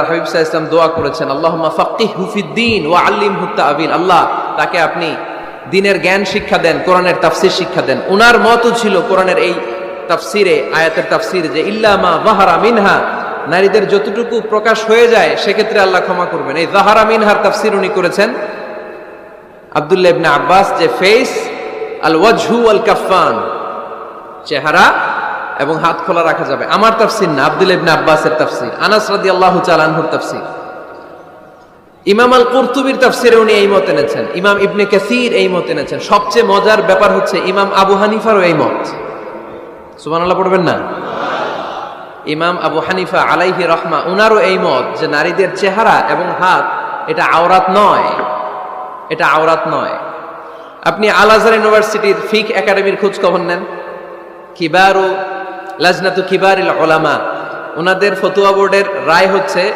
হাবিব সাল্লাল্লাহু আলাইহি ওয়াসাল্লাম দোয়া করেছেন, আল্লাহুম্মা ফাক্কিহহু ফিদ-দীন ওয়া আল্লিমহু আত-তা'বীল। আল্লাহ তাকে আপনি দ্বীনের জ্ঞান শিক্ষা দেন, কোরআনের তাফসীর শিক্ষা দেন। উনার মতও ছিল কোরআনের এই তাফসীরে, আয়াতের তাফসীর, যে ইল্লা মা যাহারা মিনহা, নারীদের যতটুকু প্রকাশ হয়ে যায় সেক্ষেত্রে আল্লাহ ক্ষমা করবেন। এই যাহারা মিনহার তাফসীর উনি করেছেন আব্দুল্লাহ ইবনে আব্বাস, যে ফেস আল ওয়াজহু ওয়াল কাফফান, চেহারা এবং হাত খোলা রাখা যাবে। আমার তাফসীর না, আব্দুল্লাহ ইবনে আব্বাসের তাফসীর, আনাস রাদিয়াল্লাহু তাআলা আনহুর তাফসীর। ইমাম আল কুরতুবীর তাফসীরে উনি এই মত এনেছেন, ইমাম ইবনে কাসীর এই মত এনেছেন। সবচেয়ে মজার ব্যাপার হচ্ছে ইমাম আবু হানিফারও এই মত। সুবহানাল্লাহ পড়বেন না? ইমাম আবু হানিফা আলাইহি রাহমা, উনারও এই মত যে নারীদের চেহারা এবং হাত এটা আওরাত নয়, এটা আওরাত নয়। আপনি আল আজহার ইউনিভার্সিটির ফিক একাডেমির খোঁজ খবর নেন, কিবারু লাজনাতু কিবারিল উলামা, ওনাদের ফতোয়া বোর্ডের রায় হচ্ছে